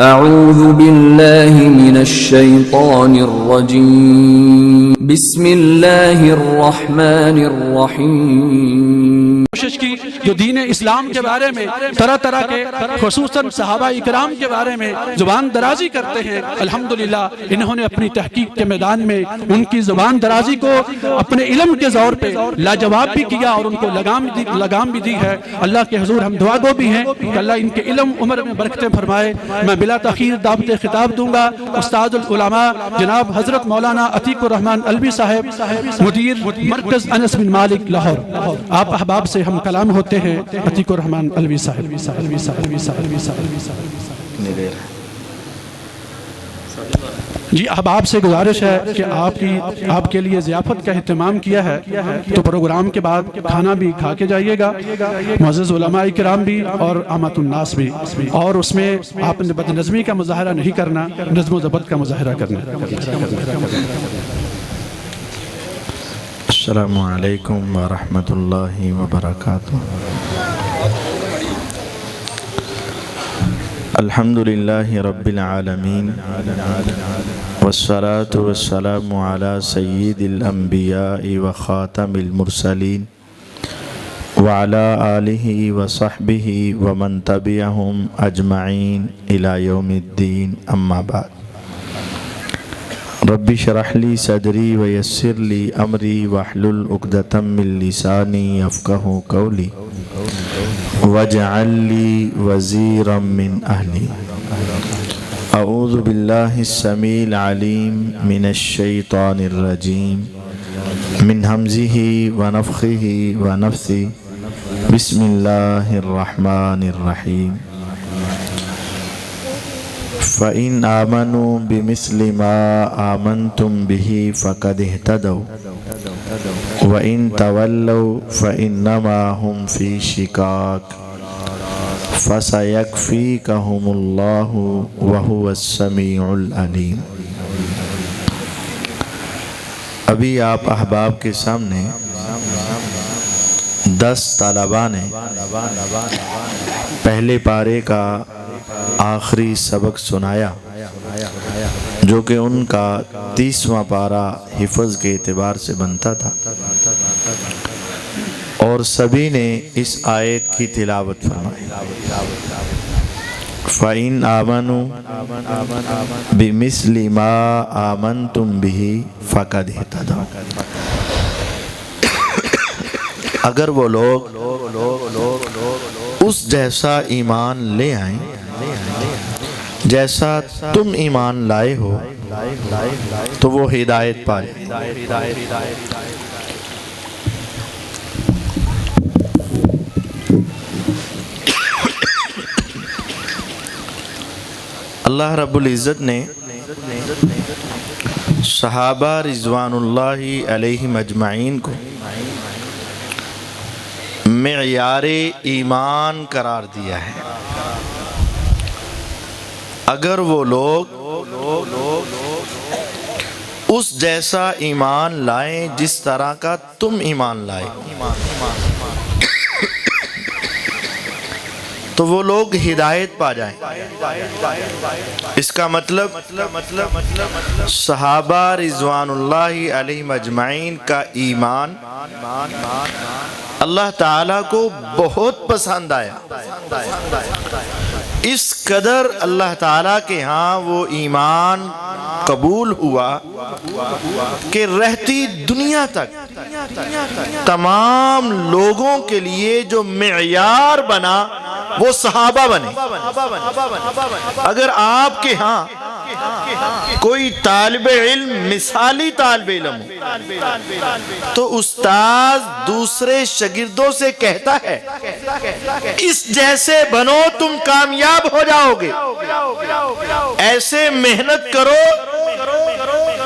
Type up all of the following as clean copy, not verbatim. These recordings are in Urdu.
اعوذ باللہ من الشیطان الرجیم بسم اللہ الرحمن الرحیم۔ کوشش کی جو دین اسلام کے بارے میں طرح طرح کے خصوصاً صحابہ اکرام کے بارے میں زبان درازی کرتے ہیں، الحمدللہ انہوں نے اپنی تحقیق کے میدان میں ان کی زبان درازی کو اپنے علم کے زور پہ لاجواب بھی کیا اور ان کو لگام بھی دی ہے۔ اللہ کے حضور ہم دعا گو بھی ہیں کہ اللہ ان کے علم عمر میں برکتیں فرمائے۔ میں بلا تاخیر دعوت خطاب دوں گا استاد العلماء جناب حضرت مولانا عتیق الرحمن الوی صاحب، مدیر مرکز انس بن مالک لاہور۔ آپ احباب سے ہم کلام ہوتے ہیں عتیق الرحمن الوی صاحب۔ جی احباب سے گزارش ہے کہ آپ کے لیے ضیافت کا اہتمام کیا ہے، تو پروگرام کے بعد کھانا بھی کھا کے جائیے گا، معزز علماء کرام بھی اور عامۃ الناس بھی، اور اس میں آپ نے بد نظمی کا مظاہرہ نہیں کرنا، نظم و ضبط کا مظاہرہ کرنا۔ السلام علیکم ورحمۃ اللہ وبرکاتہ۔ الحمدللہ رب العالمین والصلاة والسلام علی سید الانبیاء وخاتم المرسلین وعلی آلہ وصحبہ ومن تبعہم اجمعین الی یوم الدین، اما بعد۔ رب اشرح لی صدری ویسر لی امری واحلل عقدۃ من لسانی یفقہوا قولی واجعل لی وزیرا من اہلی۔ اعوذ باللہ السمیع العلیم من الشیطان الرجیم من ہمزہ ونفخہ ونفثہ، بسم اللہ الرحمن الرحیم۔ فَإِنْ آمَنُوا بِمِثْلِ مَا آمَنْتُمْ بِهِ فَقَدِ اهْتَدَوْا وَإِنْ تَوَلَّوْا فَإِنَّمَا هُمْ فِي شِقَاقٍ فَسَيَكْفِيكَهُمُ اللَّهُ وَهُوَ السَّمِيعُ الْعَلِيمُ۔ ابھی آپ احباب کے سامنے 10 طلباء نے پہلے پارے کا آخری سبق سنایا، جو کہ ان کا 30واں پارہ حفظ کے اعتبار سے بنتا تھا، اور سبھی نے اس آیت کی تلاوت فرمائی۔ فَإِنْ آمَنُوا بِمِثْلِ مَا آمَنْتُمْ بِهِ فَقَدِ اهْتَدَوْا۔ اگر وہ لوگ اس جیسا ایمان لے آئیں جیسا تم ایمان لائے ہو تو وہ ہدایت پائے۔ اللہ رب العزت نے صحابہ رضوان اللہ علیہم اجمعین کو معیار ایمان قرار دیا ہے۔ اگر وہ لوگ اس جیسا ایمان لائیں جس طرح کا تم ایمان لائے تو وہ لوگ ہدایت پا جائیں۔ اس کا مطلب صحابہ رضوان اللہ علیہم اجمعین کا ایمان اللہ تعالیٰ کو بہت پسند آیا۔ اس قدر اللہ تعالیٰ کے ہاں وہ ایمان قبول ہوا کہ رہتی دنیا تک تمام لوگوں کے لیے جو معیار بنا وہ صحابہ بنے۔ اگر آپ کے ہاں کوئی طالب علم مثالی طالب علم ہو تو استاذ دوسرے شاگردوں سے کہتا ہے اس جیسے بنو تم کامیاب ہو جاؤ گے، ایسے محنت کرو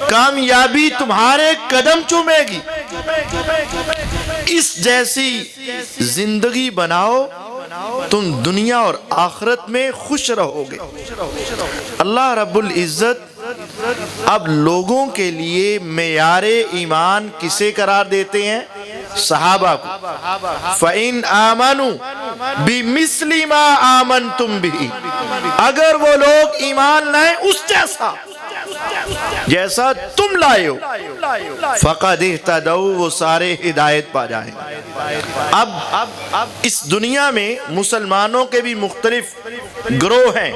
کامیابی تمہارے قدم چومے گی، اس جیسی زندگی بناؤ تم دنیا اور آخرت میں خوش رہو گے۔ اللہ رب العزت اب لوگوں کے لیے معیار ایمان کسے قرار دیتے ہیں؟ صحابہ کو۔ فَإِنْ آمَنُوا بِمِثْلِ مَا آمَنْتُمْ بِهِ، اگر وہ لوگ ایمان لائیں اس جیسا تم لائے ہو، فَقَدْ اهْتَدَوْا، وہ سارے ہدایت پا جائیں۔ اب اس دنیا میں مسلمانوں کے بھی مختلف گروہ ہیں،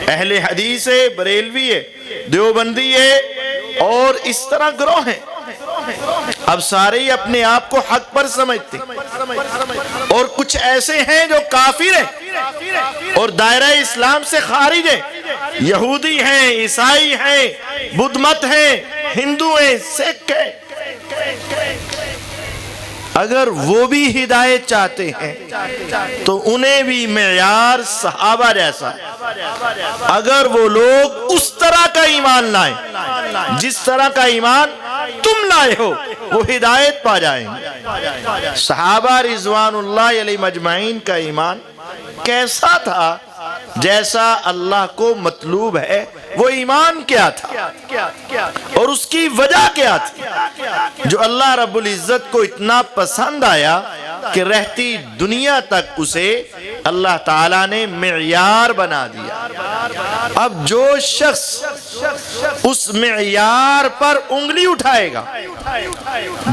اہل حدیث ہے، بریلوی ہے، دیوبندی ہے، اور اس طرح گروہ ہیں۔ اب سارے ہی اپنے آپ کو حق پر سمجھتے، اور کچھ ایسے ہیں جو کافر ہیں اور دائرہ اسلام سے خارج ہیں، یہودی ہیں، عیسائی ہیں، بدھ مت ہیں، ہندو ہیں، سکھ ہیں۔ اگر وہ بھی ہدایت چاہتے ہیں تو انہیں بھی معیار صحابہ جیسا ہے۔ اگر وہ لوگ اس طرح کا ایمان لائیں جس طرح کا ایمان تم لائے ہو، وہ ہدایت پا جائیں گے۔ صحابہ رضوان اللہ علیہ مجمعین کا ایمان کیسا تھا؟ جیسا اللہ کو مطلوب ہے۔ وہ ایمان کیا تھا اور اس کی وجہ کیا تھی جو اللہ رب العزت کو اتنا پسند آیا کہ رہتی دنیا تک اسے اللہ تعالیٰ نے معیار بنا دیا۔ اب جو شخص اس معیار پر انگلی اٹھائے گا،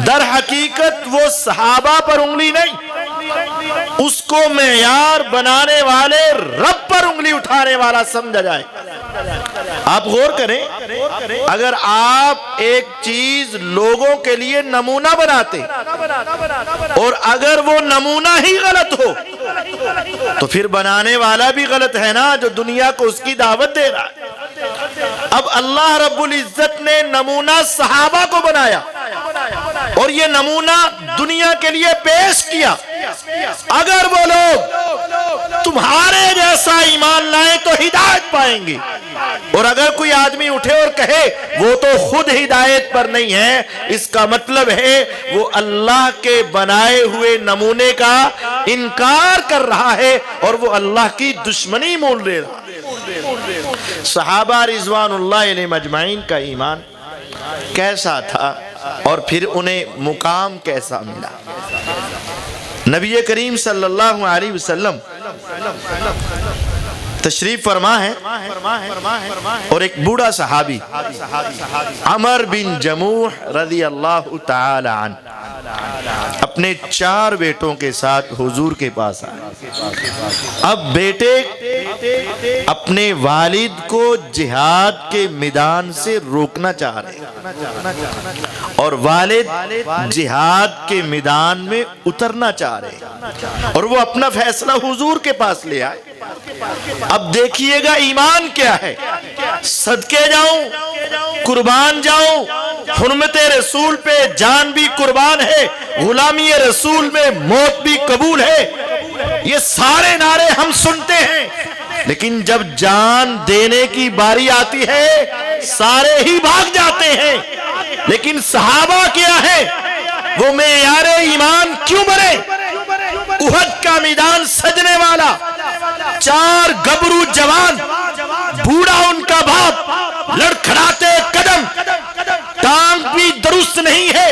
در حقیقت وہ صحابہ پر انگلی نہیں، اس کو معیار بنانے والے رب پر انگلی اٹھانے والا سمجھا جائے۔ آپ غور کریں، اگر آپ ایک چیز لوگوں کے لیے نمونہ بناتے اور اگر وہ نمونہ ہی غلط ہو تو پھر بنانے والا بھی غلط ہے نا، جو دنیا کو اس کی دعوت دے رہا ہے۔ اب اللہ رب العزت نے نمونہ صحابہ کو بنایا اور یہ نمونہ دنیا کے لیے پیش کیا۔ اگر وہ لوگ تمہارے جیسا ایمان لائیں تو ہدایت پائیں گے، اور اگر کوئی آدمی اٹھے اور کہے وہ تو خود ہدایت پر نہیں ہے، اس کا مطلب ہے وہ اللہ کے بنائے ہوئے نمونے کا انکار کر رہا ہے اور وہ اللہ کی دشمنی مول لے رہا ہے۔ صحابہ رضوان اللہ علیہ مجمعین کا ایمان کیسا تھا اور پھر انہیں مقام کیسا ملا؟ نبی کریم صلی اللہ علیہ وسلم تشریف فرما ہے اور ایک بوڑھا صحابی عمر بن جموح رضی اللہ تعالی عنہ اپنے 4 بیٹوں کے ساتھ حضور کے پاس آئے۔ اب بیٹے اپنے والد کو جہاد کے میدان سے روکنا چاہ رہے ہیں اور والد جہاد کے میدان میں اترنا چاہ رہے ہیں، اور وہ اپنا فیصلہ حضور کے پاس لے آئے۔ اب دیکھیے گا ایمان کیا ہے، صدقے جاؤں، قربان جاؤں، حرمت رسول پہ جان بھی قربان ہے، غلامی رسول میں موت بھی قبول ہے، یہ سارے نعرے ہم سنتے ہیں، لیکن جب جان دینے کی باری آتی ہے سارے ہی بھاگ جاتے ہیں۔ لیکن صحابہ کیا ہے، وہ معیار ایمان کیوں بنے؟ احد کا میدان سجنے والا، 4 گبرو جوان، بوڑھا ان کا باپ، لڑکھڑاتے قدم، ٹانگ بھی درست نہیں ہے،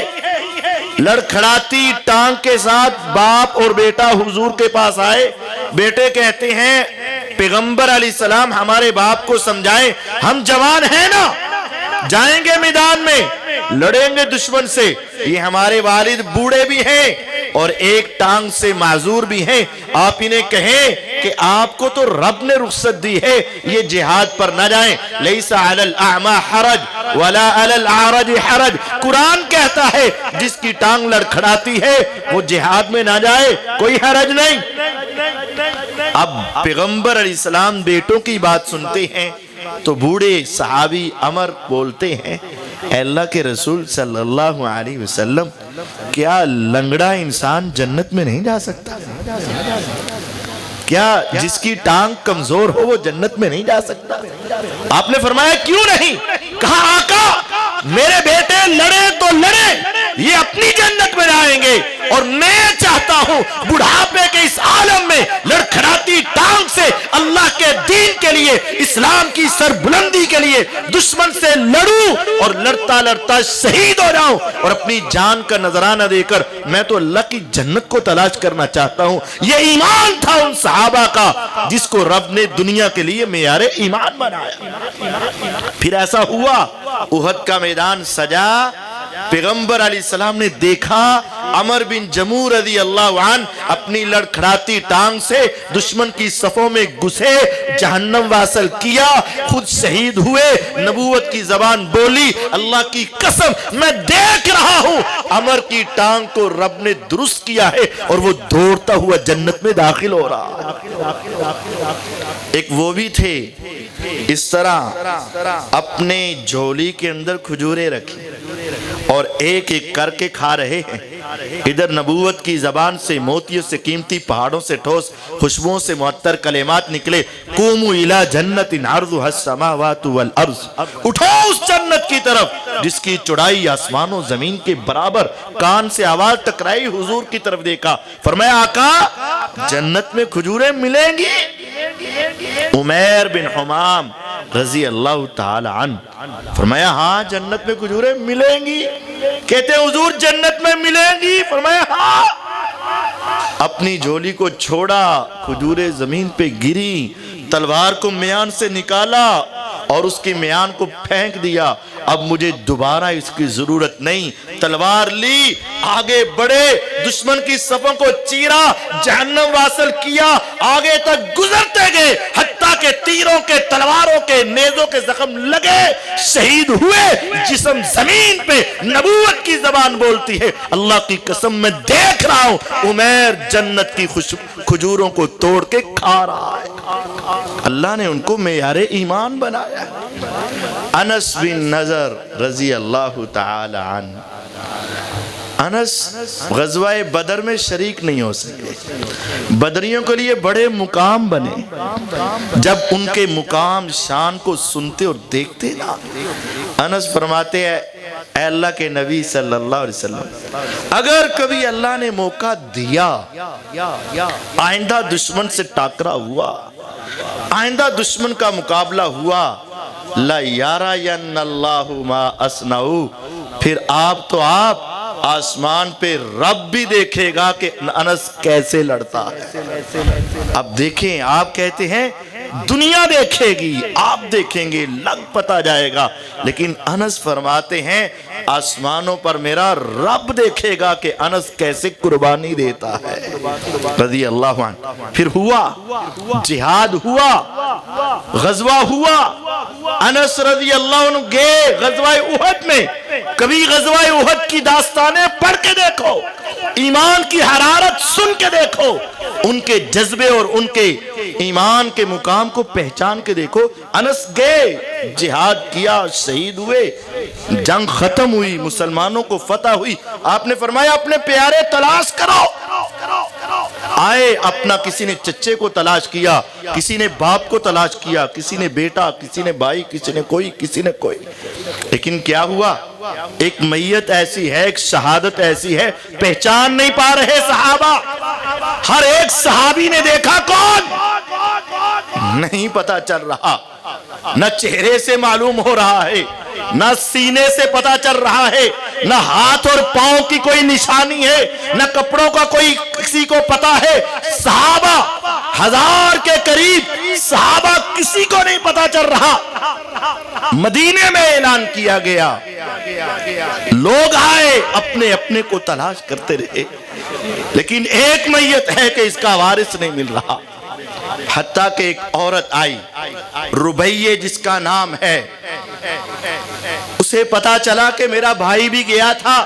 لڑکھڑاتی ٹانگ کے ساتھ باپ اور بیٹا حضور کے پاس آئے۔ بیٹے کہتے ہیں پیغمبر علیہ السلام ہمارے باپ کو سمجھائیں، ہم جوان ہیں نا، جائیں گے میدان میں، لڑیں گے دشمن سے، یہ ہمارے والد بوڑھے بھی ہیں اور ایک ٹانگ سے معذور بھی ہیں، آپ انہیں کہیں کہ آپ کو تو رب نے رخصت دی ہے، یہ جہاد پر نہ جائیں۔ لیس علی الاعمى حرج ولا علی الاعرج حرج، قرآن کہتا ہے جس کی ٹانگ لڑکھڑاتی ہے وہ جہاد میں نہ جائے، کوئی حرج نہیں۔ اب پیغمبر علیہ السلام بیٹوں کی بات سنتے ہیں تو بوڑھے صحابی عمر بولتے ہیں، اے اللہ کے رسول صلی اللہ علیہ وسلم، کیا لنگڑا انسان جنت میں نہیں جا سکتا؟ کیا جس کی ٹانگ کمزور ہو وہ جنت میں نہیں جا سکتا؟ آپ نے فرمایا کیوں نہیں؟ کہا آقا میرے بیٹے لڑے تو لڑے، یہ اپنی جنت میں جائیں گے، اور میں چاہتا ہوں بڑھاپے کے اس عالم میں لڑکھڑاتی ٹانگ سے اللہ کے دین کے لیے، اسلام کی سربلندی کے لیے دشمن سے لڑوں، اور لڑتا لڑتا شہید ہو جاؤں، اور اپنی جان کا نذرانہ دے کر میں تو اللہ کی جنت کو تلاش کرنا چاہتا ہوں۔ یہ ایمان تھا ان صحابہ کا جس کو رب نے دنیا کے لیے معیار ایمان بنایا۔ پھر ایسا ہوا، احد کا میدان سجا، پیغمبر علیہ السلام نے دیکھا عمر بن جموح رضی اللہ عنہ اپنی لڑکھڑاتی ٹانگ سے دشمن کی صفوں میں گھسے، جہنم واصل کیا، خود شہید ہوئے، نبوت کی زبان بولی۔ اللہ کی قسم میں دیکھ رہا ہوں عمر کی ٹانگ کو رب نے درست کیا ہے، اور وہ دوڑتا ہوا جنت میں داخل ہو رہا۔ ایک وہ بھی تھے اس طرح اپنے جھولی کے اندر کھجوریں رکھی اور ایک ایک کر کے کھا رہے ہیں۔ ادھر نبوت کی زبان سے موتیوں سے قیمتی پہاڑوں سے ٹھوس خوشبوؤں سے معطر کلمات نکلے، قوموا الی جنت عرضها السماوات والارض، اٹھو اس جنت کی طرف جس کی چوڑائی آسمان و زمین کے برابر۔ کان سے آواز ٹکرائی، حضور کی طرف دیکھا، فرمایا آقا جنت میں کھجوریں ملیں گی؟ عمیر بن حمام رضی اللہ تعالی عنہ فرمایا ہاں جنت میں کھجوریں ملیں گی۔ کہتے ہیں حضور جنت میں ملیں گی؟ فرمایا ہاں۔ اپنی جھولی کو چھوڑا، کھجوریں زمین پہ گری، تلوار کو میان سے نکالا اور اس کی میان کو پھینک دیا۔ اب مجھے دوبارہ اس کی ضرورت نہیں۔ تلوار لی، آگے بڑھے، دشمن کی صفوں کو چیرا، جہنم واصل کیا، آگے تک گزرتے گئے، حتیٰ کہ تیروں کے، تلواروں کے، نیزوں کے زخم لگے، شہید ہوئے، جسم زمین پہ نبوت کی زبان بولتی ہے۔ اللہ کی قسم میں دیکھ رہا ہوں عمیر جنت کی کھجوروں کو توڑ کے کھا رہا ہے۔ اللہ نے ان کو معیار ایمان بنایا۔ انس بن نضر رضی اللہ تعالی عنہ، انس غزوہ بدر میں شریک نہیں ہو سکے، بدریوں کے لیے بڑے مقام بنے۔ جب ان کے مقام شان کو سنتے اور دیکھتے نا، انس فرماتے ہیں اے اللہ کے نبی صلی اللہ علیہ وسلم، اگر کبھی اللہ نے موقع دیا، آئندہ دشمن سے ٹاکرا ہوا، آئندہ دشمن کا مقابلہ ہوا، لا یرین اللہ ما اصنعوا، پھر آپ تو آپ آسمان پہ رب بھی دیکھے گا کہ انس کیسے لڑتا ہے۔ اب دیکھیں، آپ کہتے ہیں دنیا دیکھے گی، آپ دیکھیں گے، لگ پتا جائے گا، لیکن انس فرماتے ہیں آسمانوں پر میرا رب دیکھے گا کہ انس کیسے قربانی دیتا ہے رضی اللہ عنہ۔ پھر ہوا جہاد، ہوا غزوہ، ہوا انس رضی اللہ عنہ گئے غزوہ احد میں۔ کبھی غزوہ احد کی داستانیں پڑھ کے دیکھو، ایمان کی حرارت سن کے دیکھو، ان کے جذبے اور ان کے ایمان کے مقام کو پہچان کے دیکھو۔ انس گئے، جہاد کیا، شہید ہوئے، جنگ ختم ہوئی، مسلمانوں کو فتح ہوئی۔ آپ نے فرمایا اپنے پیارے تلاش کرو۔ آئے، اپنا کسی نے چچے کو تلاش کیا، کسی نے باپ کو تلاش کیا، کسی نے بیٹا، کسی نے بھائی، کسی نے کوئی، کسی نے کوئی۔ لیکن کیا ہوا؟ ایک میت ایسی ہے، ایک شہادت ایسی ہے، پہچان نہیں پا رہے صحابہ۔ ہر ایک صحابی نے دیکھا کون نہیں پتا چل رہا، نہ چہرے سے معلوم ہو رہا ہے، نہ سینے سے پتا چل رہا ہے، نہ ہاتھ اور پاؤں کی کوئی نشانی ہے، نہ کپڑوں کا کوئی کسی کو پتا ہے۔ صحابہ 1000 کے قریب صحابہ کسی کو نہیں پتا چل رہا۔ مدینے میں اعلان کیا گیا، لوگ آئے، اپنے اپنے کو تلاش کرتے رہے، لیکن ایک میت ہے کہ اس کا وارث نہیں مل رہا۔ حتیٰ کہ ایک عورت آئی، ربیہ جس کا نام ہے، اسے پتا چلا کہ میرا بھائی بھی گیا تھا،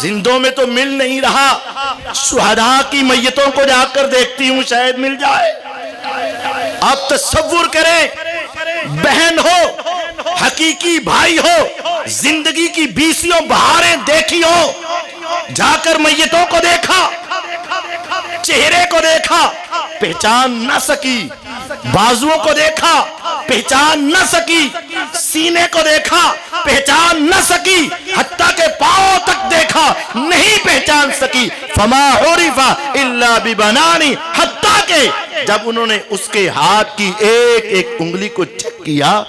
زندوں میں تو مل نہیں رہا، شہداء کی میتوں کو جا کر دیکھتی ہوں شاید مل جائے۔ آپ تصور کریں، بہن ہو، حقیقی بھائی ہو، زندگی کی 20 بہاریں دیکھی ہو، جا کر میتوں کو دیکھا، چہرے کو دیکھا، پہچان نہ سکی، بازوؤں کو دیکھا، پہچان نہ سکی، سینے کو دیکھا پہچان نہ سکی، حتیٰ کہ پاؤں تک دیکھا نہیں پہچان سکی، فما عرف الا ببنانی، حتیٰ کہ جب انہوں نے اس کے ہاتھ کی ایک ایک انگلی کو چیک کیا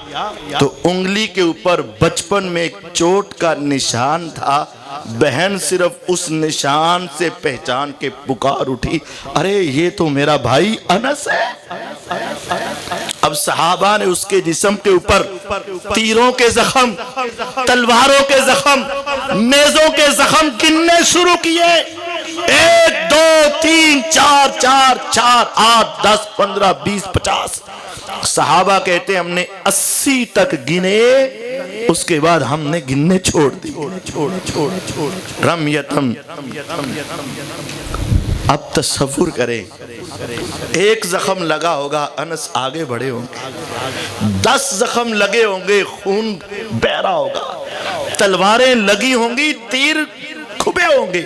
تو انگلی کے اوپر بچپن میں ایک چوٹ کا نشان تھا۔ بہن صرف اس نشان سے پہچان کے پکار اٹھی، ارے یہ تو میرا بھائی انس ہے۔ اب صحابہ نے اس کے جسم کے اوپر تیروں کے زخم، تلواروں کے زخم، نیزوں کے زخم گننے شروع کیے، 1 2 3 4 4 4 8 10 15 20 50۔ صحابہ کہتے ہیں ہم نے 80 تک گنے، اس کے بعد ہم نے گننے چھوڑ دی۔ رمیتم، اب تصور کریں، ایک زخم لگا ہوگا، انس آگے بڑھے ہوں گے، 10 زخم لگے ہوں گے، خون بہہ رہا ہوگا، تلواریں لگی ہوں گی، تیر کھبے ہوں گے،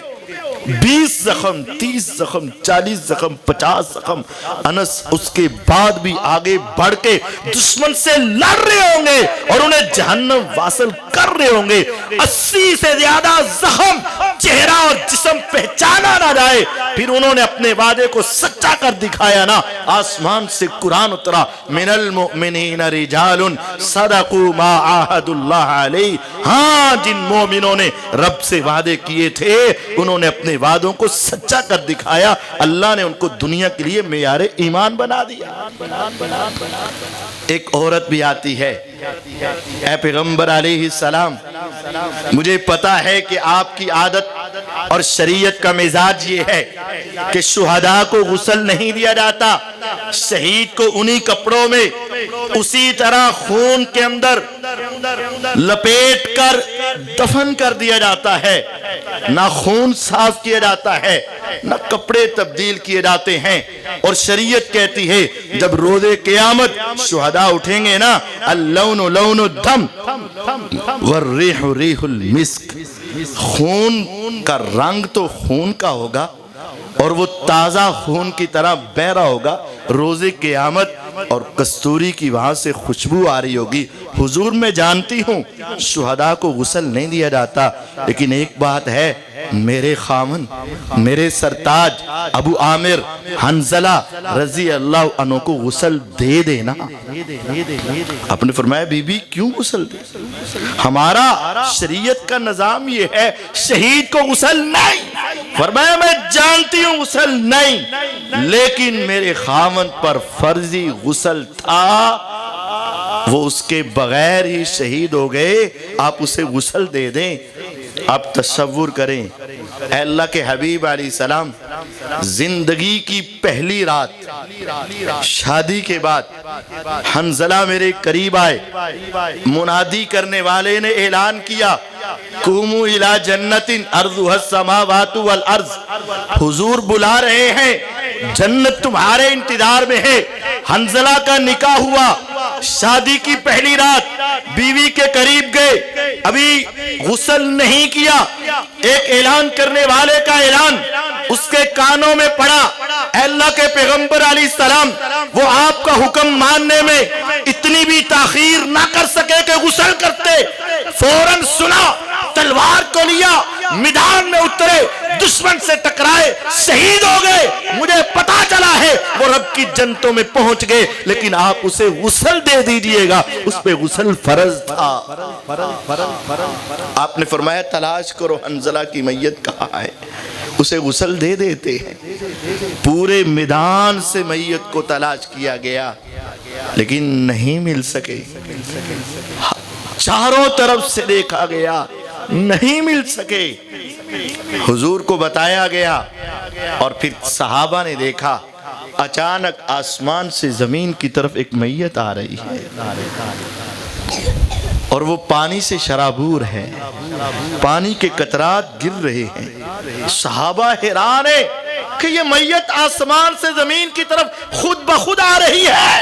20 زخم، 30 زخم، 40 زخم، 50 زخم۔ انس اس کے بعد بھی آگے بڑھ کے دشمن سے لڑ رہے ہوں گے اور انہیں جہنم واصل کر رہے ہوں گے۔ 80 سے زیادہ زخم، چہرہ اور جسم پہچانا نہ جائے، پھر انہوں نے اپنے وعدے کو سچا کر دکھایا نا۔ آسمان سے قرآن اترا، من المؤمنین رجال صدقوا ما عاہدوا اللہ علیہ، ہاں جن مومنوں نے رب سے وعدے کیے تھے انہوں نے اپنے وعدوں کو سچا کر دکھایا، اللہ نے ان کو دنیا کے لیے معیار ایمان بنا دیا۔ ایک عورت بھی آتی ہے، اے پیغمبر علیہ السلام، مجھے پتا ہے کہ آپ کی عادت اور شریعت کا مزاج یہ ہے کہ شہداء کو غسل نہیں دیا جاتا، شہید کو انہی کپڑوں میں اسی طرح خون کے اندر لپیٹ کر دفن کر دیا جاتا ہے، نہ خون صاف کیا جاتا ہے، نہ کپڑے تبدیل کیے جاتے ہیں۔ اور شریعت کہتی ہے جب روز قیامت شہداء اٹھیں گے نا، اللون لون الدم والریح ریح المسک، خون کا رنگ تو خون کا ہوگا اور وہ تازہ خون کی طرح بہہ رہا ہوگا روز قیامت، اور کستوری کی وہاں سے خوشبو آ رہی ہوگی۔ حضور میں جانتی ہوں شہداء کو غسل نہیں دیا جاتا، لیکن ایک بات ہے، میرے خامن، میرے سرتاج ابو عامر حنظلہ رضی اللہ عنہ کو غسل دے دینا۔ آپ نے فرمایا بی بی کیوں غسل دے؟ ہمارا شریعت کا نظام یہ ہے شہید کو غسل نہیں۔ فرمایا میں جانتی ہوں غسل نہیں، لیکن میرے خامن پر فرضی غسل تھا، وہ اس کے بغیر ہی شہید ہو گئے، آپ اسے غسل دے دیں۔ آپ تصور کریں، اے اللہ کے حبیب علیہ السلام، زندگی کی پہلی رات شادی کے بعد حنظلہ میرے قریب آئے، منادی کرنے والے نے اعلان کیا، قوموا الی جنت ارضها السماوات والارض، حضور بلا رہے ہیں، جنت تمہارے انتظار میں ہے۔ حنظلہ کا نکاح ہوا، شادی کی پہلی رات بیوی کے قریب گئے، ابھی غسل نہیں کیا، ایک اعلان کرنے والے کا اعلان اس کے کانوں میں پڑا، اے اللہ کے پیغمبر علیہ السلام، وہ آپ کا حکم ماننے میں اتنی بھی تاخیر نہ کر سکے کہ غسل کرتے، فوراً سنا، تلوار کو لیا، میدان میں اترے، دشمن سے ٹکرائے، شہید ہو گئے۔ مجھے پتا چلا ہے وہ رب کی جنتوں میں پہنچ گئے، لیکن آپ اسے غسل دے دیجئے گا، اس پہ غسل فرض تھا۔ آپ نے فرمایا تلاش کرو حنظلہ کی میت کہاں ہے، اسے غسل دے دیتے ہیں۔ پورے میدان سے میت کو تلاش کیا گیا لیکن نہیں مل سکے، چاروں طرف سے دیکھا گیا نہیں مل سکے، حضور کو بتایا گیا، اور پھر صحابہ نے دیکھا، اچانک آسمان سے زمین کی طرف ایک میت آ رہی ہے اور وہ پانی سے شرابور ہے، پانی کے قطرات گر رہے ہیں۔ صحابہ حیران ہیں کہ یہ میت آسمان سے زمین کی طرف خود بخود آ رہی ہے۔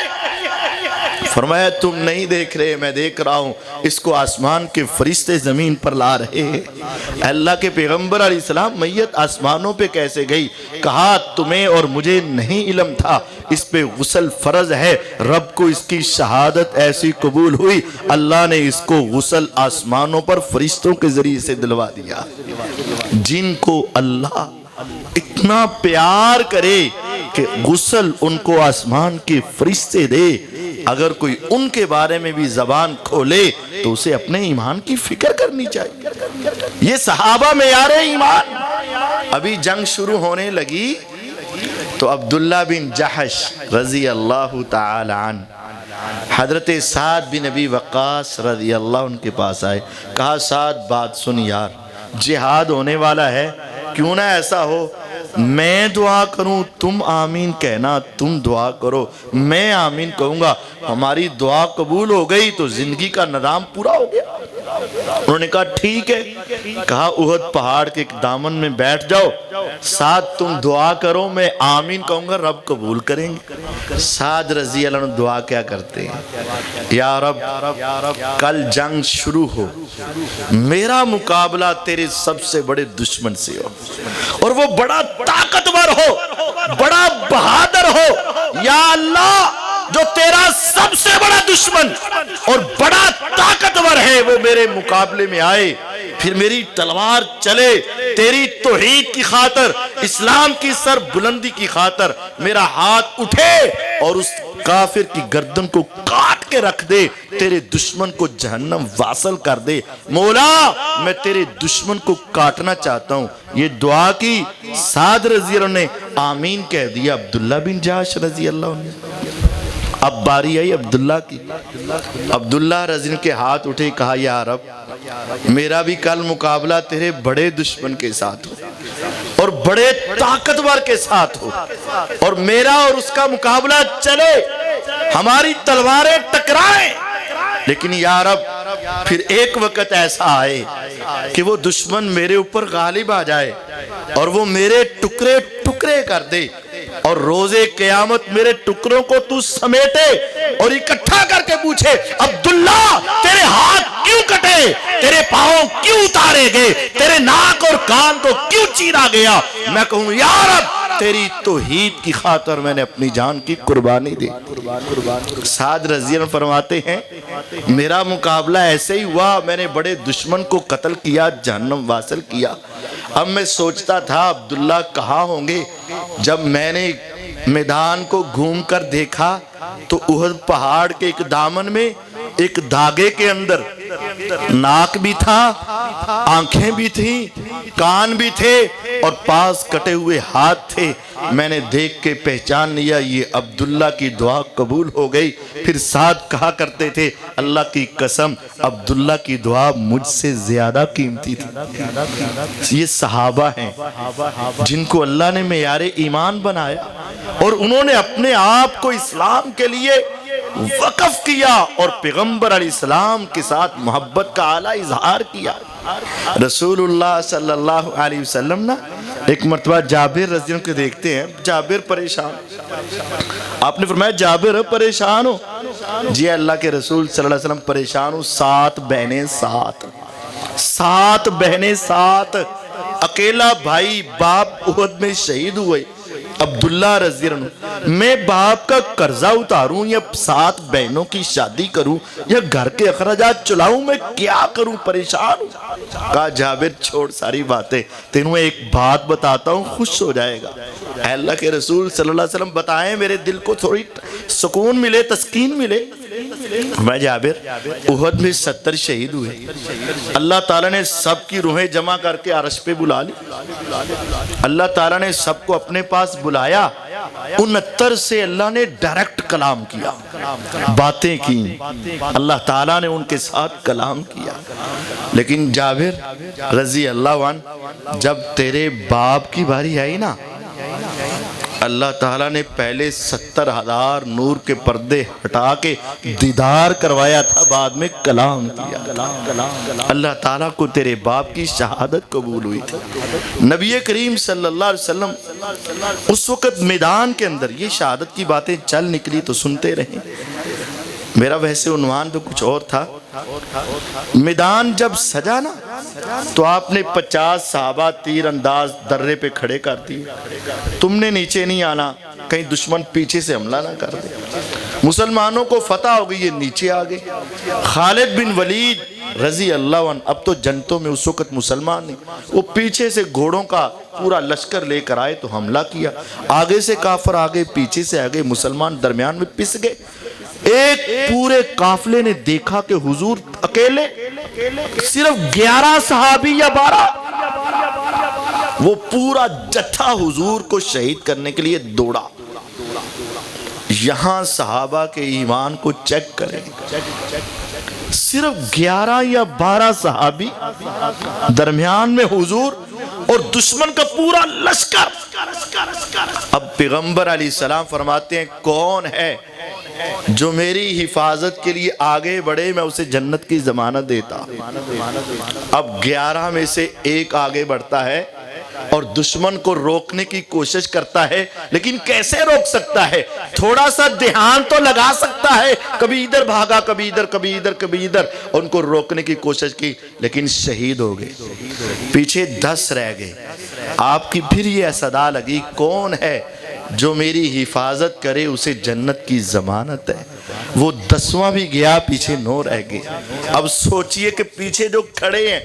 فرمایا تم نہیں دیکھ رہے، میں دیکھ رہا ہوں، اس کو آسمان کے فرشتے زمین پر لا رہے ہیں۔ اللہ کے پیغمبر علیہ السلام میت آسمانوں پہ کیسے گئی؟ کہا تمہیں اور مجھے نہیں علم تھا، اس پہ غسل فرض ہے۔ رب کو اس کی شہادت ایسی قبول ہوئی، اللہ نے اس کو غسل آسمانوں پر فرشتوں کے ذریعے سے دلوا دیا۔ جن کو اللہ اتنا پیار کرے کہ غسل ان کو آسمان کے فرشتے دے، اگر کوئی ان کے بارے میں بھی زبان کھولے تو اسے اپنے ایمان کی فکر کرنی چاہیے۔ یہ صحابہ معیار ایمان۔ ابھی جنگ شروع ہونے لگی تو عبداللہ بن جحش رضی اللہ تعالی عنہ حضرت سعد بن ابی وقاص رضی اللہ عنہ کے پاس آئے، کہا سعد بات سن یار، جہاد ہونے والا ہے، کیوں نہ ایسا ہو میں دعا کروں، تم آمین کہنا، تم دعا کرو میں آمین کہوں گا، ہماری دعا قبول ہو گئی تو زندگی کا نظام پورا ہو گیا۔ انہوں نے کہا ٹھیک ہے۔ کہا احد پہاڑ کے ایک دامن میں بیٹھ جاؤ، سعد تم دعا کرو میں آمین کہوں گا، رب قبول کریں گے۔ سعد رضی اللہ عنہ دعا کیا کرتے ہیں؟ یا رب کل جنگ شروع ہو، میرا مقابلہ تیرے سب سے بڑے دشمن سے ہو، اور وہ بڑا طاقتور ہو، بڑا بہادر ہو۔ یا اللہ جو تیرا سب سے بڑا دشمن اور بڑا طاقتور ہے وہ میرے مقابلے میں آئے، پھر میری تلوار چلے تیری توحید کی خاطر، اسلام کی سر بلندی کی خاطر، میرا ہاتھ اٹھے اور اس کافر کی گردن کو کاٹ کے رکھ دے، تیرے دشمن کو جہنم واصل کر دے۔ مولا میں تیرے دشمن کو کاٹنا چاہتا ہوں۔ یہ دعا کی، سعد رضی اللہ عنہ نے آمین کہہ دیا، عبداللہ بن جحش رضی اللہ عنہ۔ اب باری آئی عبداللہ کی، عبداللہ رضی اللہ عنہ کے ہاتھ اٹھے، کہا یا رب میرا بھی کل مقابلہ تیرے بڑے دشمن کے ساتھ ہو اور بڑے طاقتور کے ساتھ ہو، اور میرا اور اس کا مقابلہ چلے، ہماری تلواریں ٹکرائیں، لیکن یا رب پھر ایک وقت ایسا آئے کہ وہ دشمن میرے اوپر غالب آ جائے اور وہ میرے ٹکڑے ٹکڑے کر دے، اور روز قیامت میرے ٹکڑوں کو تو سمیٹے اور اکٹھا کر کے پوچھے عبداللہ تیرے ہاتھ کیوں کٹے، تیرے پاؤں کیوں اتارے گئے، تیرے ناک اور کان کو کیوں چیرا گیا؟ میں کہوں یا رب تیری توحید کی خاطر میں نے اپنی جان کی قربانی دی۔ سعد رضی اللہ عنہ فرماتے ہیں میرا مقابلہ ایسے ہی ہوا، میں نے بڑے دشمن کو قتل کیا، جہنم واصل کیا۔ اب میں سوچتا تھا عبداللہ کہاں ہوں گے، جب میں نے میدان کو گھوم کر دیکھا تو احد پہاڑ کے ایک دامن میں ایک دھاگے کے اندر ناک بھی تھا، آنکھیں بھی تھیں، کان بھی تھے، اور پاس کٹے ہوئے ہاتھ تھے۔ میں نے دیکھ کے پہچان لیا یہ عبداللہ کی دعا قبول ہو گئی۔ پھر سعد کہا کرتے تھے اللہ کی قسم عبداللہ کی دعا مجھ سے زیادہ قیمتی تھی۔ یہ صحابہ ہیں جن کو اللہ نے معیار ایمان بنایا، اور انہوں نے اپنے آپ کو اسلام کے لیے وقف کیا اور پیغمبر علیہ السلام کے ساتھ محبت کا اعلیٰ اظہار کیا۔ رسول اللہ صلی اللہ علیہ وسلم نا ایک مرتبہ جابر رضی اللہ عنہ کو دیکھتے ہیں، جابر پریشان، آپ نے فرمایا جابر پریشان ہو؟ جی اللہ کے رسول صلی اللہ علیہ وسلم پریشان ہو، 7 بہنیں 7 بہنیں 7، اکیلا بھائی باپ احد میں شہید ہوئے عبداللہ رضی اللہ عنہ، میں باپ کا قرضہ اتاروں یا 7 بہنوں کی شادی کروں یا گھر کے اخراجات چلاؤں، میں کیا کروں، پریشان ہوں۔ کہا جابر چھوڑ ساری باتیں، تینوں ایک بات بتاتا ہوں خوش ہو جائے گا۔ اے اللہ کے رسول صلی اللہ علیہ وسلم بتائیں میرے دل کو تھوڑی سکون ملے، تسکین ملے۔ میں جابر احد میں 70 شہید ہوئے، اللہ تعالیٰ نے سب کی روحیں جمع کر کے عرش پہ بلا لی، اللہ تعالیٰ نے سب کو اپنے پاس بلایا، 69 سے اللہ نے ڈائریکٹ کلام کیا، باتیں کی، اللہ تعالیٰ نے ان کے ساتھ کلام کیا۔ لیکن جابر رضی اللہ عنہ جب تیرے باپ کی باری آئی نا، اللہ تعالیٰ نے پہلے 70,000 نور کے پردے ہٹا کے دیدار کروایا تھا، بعد میں کلام کیا۔ اللہ تعالیٰ کو تیرے باپ کی شہادت قبول ہوئی تھی۔ نبی کریم صلی اللہ علیہ وسلم اس وقت میدان کے اندر یہ شہادت کی باتیں چل نکلی تو سنتے رہیں۔ میرا ویسے عنوان تو کچھ اور تھا. میدان جب سجا نا تو آپ نے 50 صحابہ تیر انداز درے پہ کھڑے کر دیے. تم نے نیچے نہیں آنا کہیں دشمن پیچھے سے حملہ نہ کر دے. مسلمانوں کو فتح ہو گئی، یہ نیچے آ گئے. خالد بن ولید رضی اللہ عنہ اب تو جنتوں میں اس وقت مسلمان نہیں، وہ پیچھے سے گھوڑوں کا پورا لشکر لے کر آئے تو حملہ کیا. آگے سے کافر آگے، پیچھے سے آگے، مسلمان درمیان میں پس گئے. ایک پورے قافلے نے دیکھا کہ حضور اکیلے، صرف 11 صحابی یا 12، وہ پورا جتھا حضور کو شہید کرنے کے لیے دوڑا. یہاں صحابہ کے ایمان کو چیک کریں، صرف 11 یا 12 صحابی، درمیان میں حضور اور دشمن کا پورا لشکر. اب پیغمبر علیہ السلام فرماتے ہیں کون ہے جو میری حفاظت کے لیے آگے بڑھے، میں اسے جنت کی ضمانت دیتا. اب 11 میں سے ایک آگے بڑھتا ہے اور دشمن کو روکنے کی کوشش کرتا ہے، لیکن کیسے روک سکتا ہے؟ تھوڑا سا دھیان تو لگا سکتا ہے، کبھی ادھر بھاگا، کبھی ادھر، کبھی ادھر، کبھی ادھر، ان کو روکنے کی کوشش کی، لیکن شہید ہو گئے. پیچھے 10 رہ گئے. آپ کی پھر یہ صدا لگی کون ہے جو میری حفاظت کرے اسے جنت کی ضمانت ہے. وہ 10واں بھی گیا، پیچھے 9 رہ گئے. اب سوچئے کہ پیچھے جو کھڑے ہیں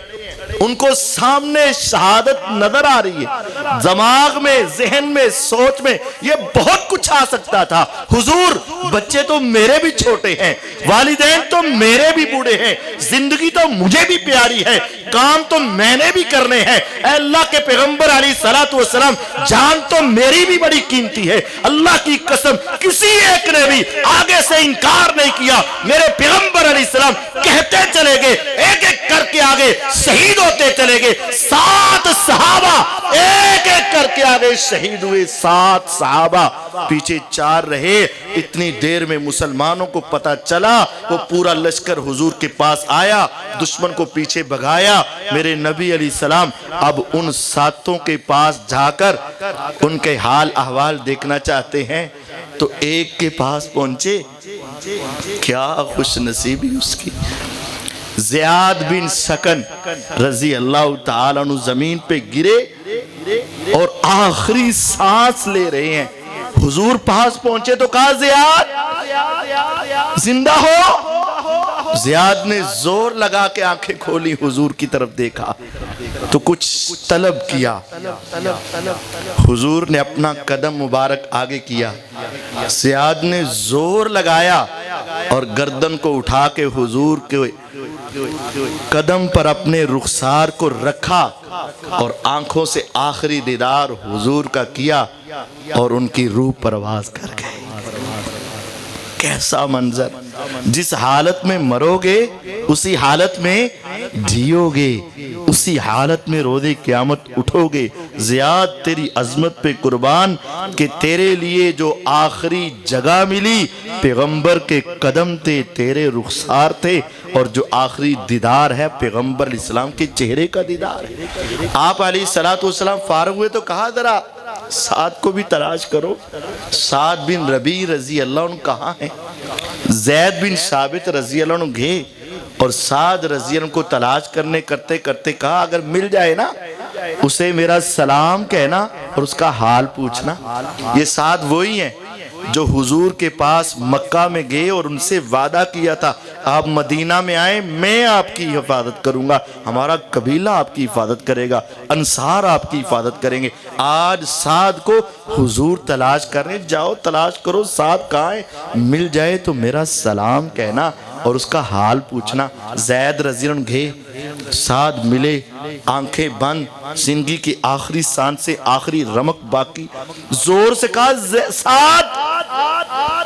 ان کو سامنے شہادت نظر آ رہی ہے، دماغ میں، ذہن میں، سوچ میں یہ بہت کچھ آ سکتا تھا. حضور بچے تو میرے بھی چھوٹے ہیں، والدین تو میرے بھی بوڑھے ہیں، زندگی تو مجھے بھی پیاری ہے، کام تو میں نے بھی کرنے ہیں. اے اللہ کے پیغمبر علیہ الصلوۃ والسلام، جان تو میری بھی بڑی قیمتی ہے. اللہ کی قسم کسی ایک نے بھی آگے سے انکار نہیں کیا. میرے پیغمبر علیہ السلام کہتے چلے گئے، ایک ایک کر کے آگے شہید ہوتے چلے گئے. 7 صحابہ ایک ایک کر کے آگے شہید ہوئے. 7 صحابہ، پیچھے 4 رہے. اتنی دیر میں مسلمانوں کو پتا چلا، وہ پورا لشکر حضور کے پاس آیا، دشمن کو پیچھے بھگایا. میرے نبی علیہ السلام اب ان 7 کے پاس جا کر ان کے حال احوال دیکھنا چاہتے ہیں تو ایک کے پاس پہنچے. کیا خوش نصیبی اس کی. زیاد بن سکن رضی اللہ تعالیٰ عنہ زمین پہ گرے اور آخری سانس لے رہے ہیں. حضور پاس پہنچے تو کہا زیاد زندہ ہو. زیاد نے زور لگا کے آنکھیں کھولی، حضور کی طرف دیکھا تو کچھ طلب کیا. حضور نے اپنا قدم مبارک آگے کیا. زیاد نے زور لگایا اور گردن کو اٹھا کے حضور کے قدم پر اپنے رخسار کو رکھا اور آنکھوں سے آخری دیدار حضور کا کیا اور ان کی روح پرواز کر گئے. کیسا منظر. جس حالت میں مرو گے اسی حالت میں جیو گے، اسی حالت میں روز قیامت اٹھو گے. زیاد تیری عظمت پہ قربان کہ تیرے لیے جو آخری جگہ ملی پیغمبر کے قدم تھے، تیرے رخسار تھے، اور جو آخری دیدار ہے پیغمبر علیہ السلام کے چہرے کا دیدار ہے. آپ علیہ الصلوۃ والسلام فارغ ہوئے تو کہا ذرا سعد کو بھی تلاش کرو. سعد بن ربیع رضی اللہ عنہ کہاں ہیں؟ زید بن ثابت رضی اللہ عنہ گئے اور سعد رضی اللہ عنہ کو تلاش کرنے کرتے کرتے کہا اگر مل جائے نا اسے میرا سلام کہنا اور اس کا حال پوچھنا. یہ سعد وہی ہیں جو حضور کے پاس مکہ میں گئے اور ان سے وعدہ کیا تھا آپ مدینہ میں آئیں میں آپ کی حفاظت کروں گا، ہمارا قبیلہ آپ کی حفاظت کرے گا، انصار آپ کی حفاظت کریں گے. آج سعد کو حضور تلاش کرنے جاؤ، تلاش کرو سعد کہاں ہے، مل جائے تو میرا سلام کہنا اور اس کا حال پوچھنا. زید رضی اللہ عنہ گئے، سعد ملے، آنکھیں بند، زندگی کی آخری سانس سے آخری رمق باقی. زور سے کہا سعد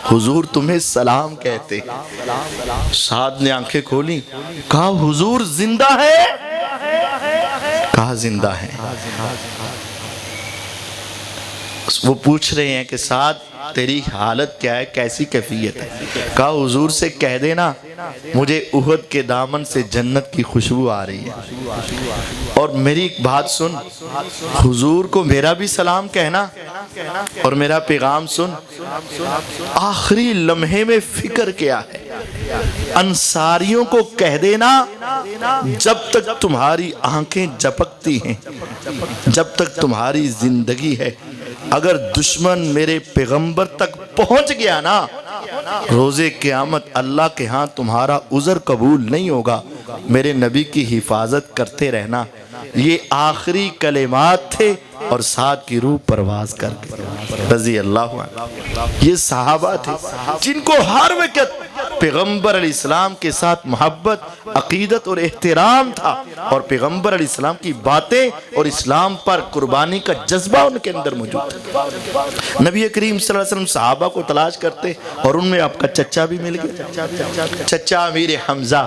حضور تمہیں سلام کہتے. سعد نے آنکھیں کھولی، کہا حضور زندہ ہے؟ کہا زندہ ہے. وہ پوچھ رہے ہیں کہ سعد تیری حالت کیا ہے، کیسی کیفیت ہے؟ کہا حضور سے کہہ دینا مجھے احد کے دامن سے جنت کی خوشبو آ رہی ہے. اور میری ایک بات سن، حضور کو میرا بھی سلام کہنا اور میرا پیغام سن. آخری لمحے میں فکر کیا ہے، انصاریوں کو کہہ دینا جب تک تمہاری آنکھیں جھپکتی ہیں، جب تک تمہاری زندگی ہے، اگر دشمن میرے پیغمبر تک پہنچ گیا نا، روز قیامت اللہ کے ہاں تمہارا عذر قبول نہیں ہوگا، میرے نبی کی حفاظت کرتے رہنا۔ یہ آخری کلمات تھے اور ساتھ کی روح پرواز کر گئی رضی اللہ عنہ۔ یہ صحابہ تھے جن کو ہر وقت پیغمبر علیہ السلام کے ساتھ محبت، عقیدت اور احترام تھا، اور پیغمبر علیہ السلام کی باتیں اور اسلام پر قربانی کا جذبہ ان کے اندر موجود تھا۔ نبی کریم صلی اللہ علیہ وسلم صحابہ کو تلاش کرتے اور ان میں آپ کا چچا بھی مل گیا، چچا امیر حمزہ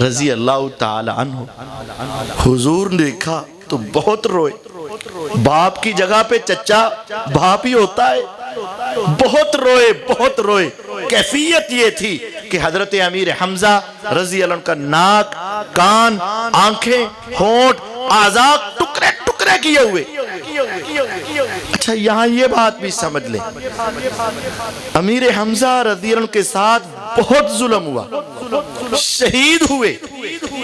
رضی اللہ تعالی عنہ۔ حضور نے دیکھا تو بہت روئے، باپ کی جگہ پہ چچا باپ ہی ہوتا ہے، بہت روئے بہت روئے۔ کیفیت یہ تھی کہ حضرت امیر حمزہ رضی اللہ عنہ کا ناک، کان، آنکھیں، ہونٹ، اعضاء ٹکڑے ٹکڑے کیے ہوئے۔ اچھا یہاں یہ بات بھی سمجھ لیں، امیر حمزہ رضی اللہ عنہ کے ساتھ بہت ظلم ہوا، شہید ہوئے،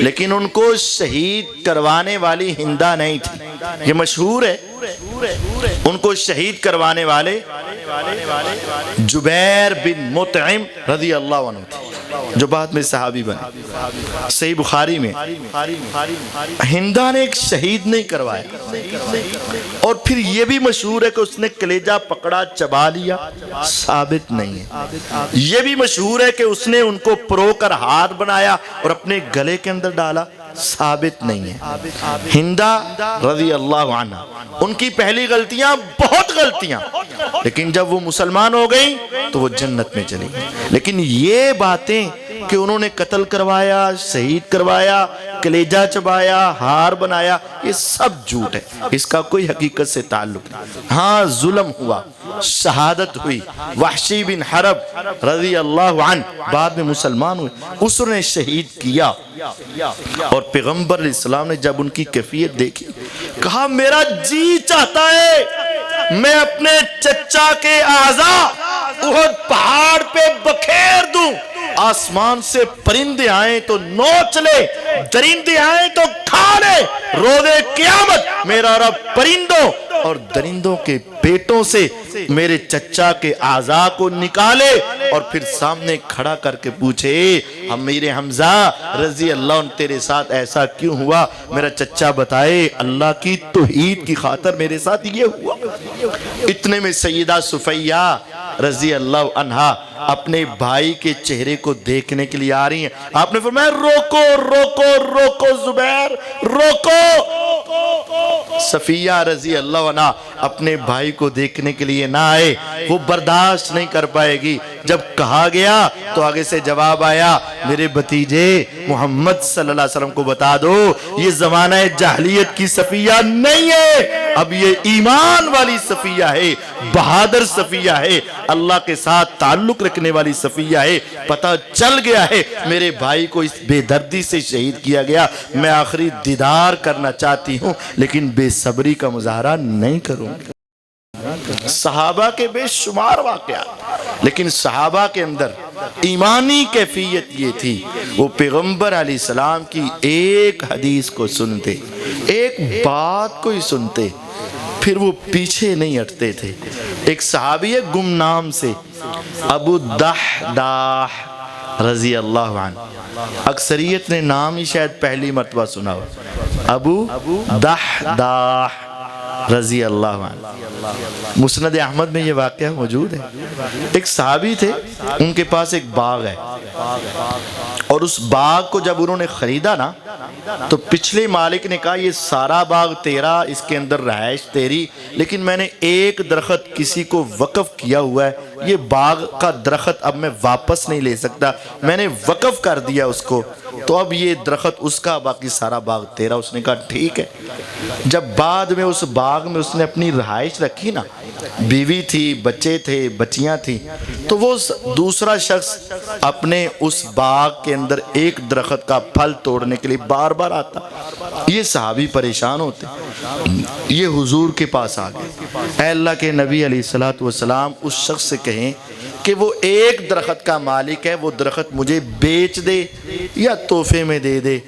لیکن ان کو شہید کروانے والی ہندہ نہیں تھی، یہ مشہور ہے۔ ان کو شہید کروانے والے جبیر بن مطعم رضی اللہ عنہ تھے، جو بعد میں صحابی بنے۔ صحیح بخاری میں ہندہ نے ایک شہید نہیں کروایا، اور پھر یہ بھی مشہور ہے کہ اس نے کلیجہ پکڑا چبا لیا، ثابت نہیں ہے۔ یہ بھی مشہور ہے کہ اس نے ان کو پرو کر ہاتھ بنایا اور اپنے گلے کے اندر ڈالا، ثابت نہیں ہے۔ ہندہ رضی اللہ عنہ، ان کی پہلی غلطیاں بہت غلطیاں، لیکن جب وہ مسلمان ہو گئی تو وہ جنت میں چلی گئی۔ لیکن یہ باتیں کہ انہوں نے قتل کروایا، شہید کروایا، کلیجہ چبایا، ہار بنایا، یہ سب جھوٹ ہے، اس کا کوئی حقیقت سے تعلق نہیں۔ ہاں ظلم ہوا، شہادت ہوئی، وحشی بن حرب رضی اللہ عنہ بعد میں مسلمان ہوئے، اس نے شہید کیا، اور پیغمبر علیہ السلام نے جب ان کی کیفیت دیکھی کہا میرا جی چاہتا ہے میں اپنے چچا کے اعضاء احد پہاڑ پہ بکھیر دوں، آسمان سے پرندے آئیں تو نوچ لے، درندے آئیں تو کھا لے، روز قیامت میرا رب پرندوں اور درندوں کے پیٹوں سے میرے چچا کے اعضاء کو نکالے، اور پھر سامنے کھڑا کر کے پوچھے امیر حمزہ رضی اللہ عنہ تیرے ساتھ ایسا کیوں ہوا، میرا چچا بتائے اللہ کی توحید کی خاطر میرے ساتھ یہ ہوا۔ اتنے میں سیدہ صفیہ رضی اللہ عنہا اپنے بھائی کے چہرے کو دیکھنے کے لیے آ رہی ہیں، آپ نے فرمایا روکو روکو روکو زبیر روکو۔ صفیہ رضی اللہ عنہ اپنے بھائی کو دیکھنے کے لیے نہ آئے، وہ برداشت نہیں کر پائے گی۔ جب کہا گیا تو آگے سے جواب آیا میرے بھتیجے محمد صلی اللہ علیہ وسلم کو بتا دو یہ زمانہ جاہلیت کی صفیہ نہیں ہے، اب یہ ایمان والی صفیہ ہے، بہادر صفیہ ہے، اللہ کے ساتھ تعلق رکھنے والی صفیہ ہے۔ پتہ چل گیا ہے میرے بھائی کو اس بے دردی سے شہید کیا گیا، میں آخری دیدار کرنا چاہتی ہوں لیکن بے صبری کا مظاہرہ نہیں کروں گی۔ صحابہ کے بے شمار واقعات، لیکن صحابہ کے اندر ایمانی کیفیت یہ تھی، وہ پیغمبر علیہ السلام کی ایک حدیث کو سنتے، ایک بات کو ہی سنتے، پھر وہ پیچھے نہیں ہٹتے تھے۔ ایک صحابی ہے گمنام سے، ابو دحداح رضی اللہ عنہ، اکثریت نے نام ہی شاید پہلی مرتبہ سنا ہو، ابو دحداح رضی اللہ عنہ۔ مسند احمد میں یہ واقعہ موجود ہے۔ ایک صحابی تھے، ان کے پاس ایک باغ ہے، اور اس باغ کو جب انہوں نے خریدا نا تو پچھلے مالک نے کہا یہ سارا باغ تیرا، اس کے اندر رہائش تیری، لیکن میں نے ایک درخت کسی کو وقف کیا ہوا ہے، یہ باغ کا درخت اب میں واپس نہیں لے سکتا، میں نے وقف کر دیا اس کو، تو اب یہ درخت اس کا، باقی سارا باغ تیرا۔ اس نے کہا ٹھیک ہے۔ جب بعد میں اس باغ میں اس نے اپنی رہائش رکھی نا، بیوی تھی، بچے تھے، بچیاں تھیں، تو وہ دوسرا شخص اپنے اس باغ کے اندر ایک درخت کا پھل توڑنے کے لیے بار بار آتا۔ یہ صحابی پریشان ہوتے، یہ حضور کے پاس آ گئے، اے اللہ کے نبی علیہ الصلوۃ والسلام اس شخص سے کہیں کہ وہ ایک درخت کا مالک ہے، وہ درخت مجھے بیچ دے یا تحفے میں دے دے،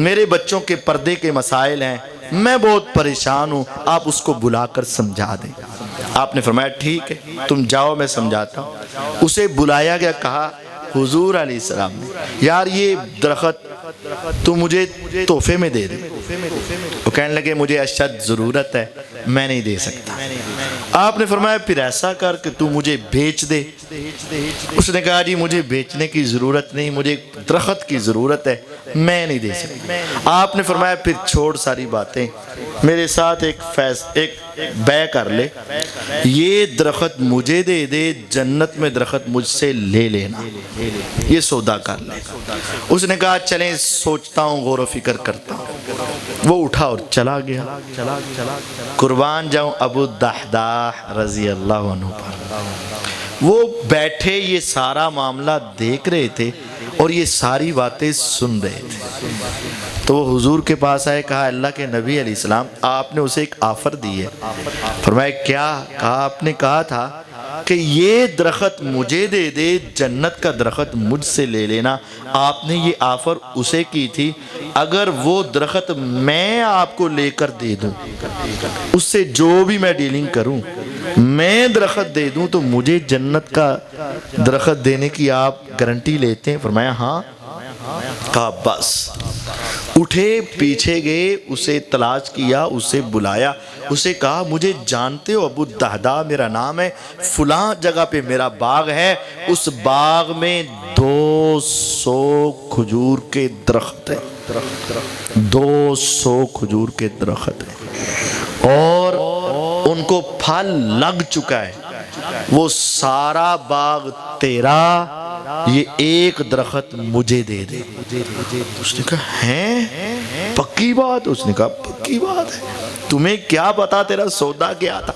میرے بچوں کے پردے کے مسائل ہیں، میں بہت پریشان ہوں، آپ اس کو بلا کر سمجھا دیں۔ آپ نے فرمایا ٹھیک ہے تم جاؤ میں سمجھاتا ہوں۔ اسے بلایا گیا، کہا حضور علیہ السلام نے یار یہ درخت تو مجھے تحفے میں دے دے۔ وہ کہنے لگے مجھے اشد ضرورت ہے، میں نہیں دے سکتا۔ آپ نے فرمایا پھر ایسا کر کہ تو مجھے بیچ دے۔ اس نے کہا جی مجھے بیچنے کی ضرورت نہیں، مجھے درخت کی ضرورت ہے، میں نہیں دے سکتا۔ آپ نے فرمایا پھر چھوڑ ساری باتیں، میرے ساتھ ایک بے کر لے، یہ درخت مجھے دے دے، جنت میں درخت مجھ سے لے لینا، یہ سودا کر لے۔ اس نے کہا چلیں سوچتا ہوں، غور و فکر کرتا ہوں۔ وہ اٹھا اور چلا گیا۔ قربان جاؤں ابو الدحداح رضی اللہ عنہ پر۔ وہ بیٹھے یہ سارا معاملہ دیکھ رہے تھے اور یہ ساری باتیں سن رہے تھے۔ تو وہ حضور کے پاس آئے، کہا اللہ کے نبی علیہ السلام آپ نے اسے ایک آفر دی ہے۔ فرمایا کیا؟ کہا آپ نے کہا تھا کہ یہ درخت مجھے دے دے، جنت کا درخت مجھ سے لے لینا۔ آپ نے یہ آفر اسے کی تھی، اگر وہ درخت میں آپ کو لے کر دے دوں، اس سے جو بھی میں ڈیلنگ کروں، میں درخت دے دوں تو مجھے جنت کا درخت دینے کی آپ گارنٹی لیتے ہیں؟ فرمایا ہاں۔ کہا بس۔ اٹھے پیچھے گئے، اسے تلاش کیا، اسے بلایا، اسے کہا مجھے جانتے ہو ابو الدحداح میرا نام ہے، فلاں جگہ پہ میرا باغ ہے، اس باغ میں 200 کھجور کے درخت ہیں، 200 کھجور کے درخت ہیں اور ان کو پھل لگ چکا ہے، وہ سارا باغ تیرا، یہ ایک درخت مجھے دے دے۔ اس نے کہا ہیں پکی بات؟ اس نے کہا پکی بات ہے، تمہیں کیا پتا تیرا سودا کیا تھا؟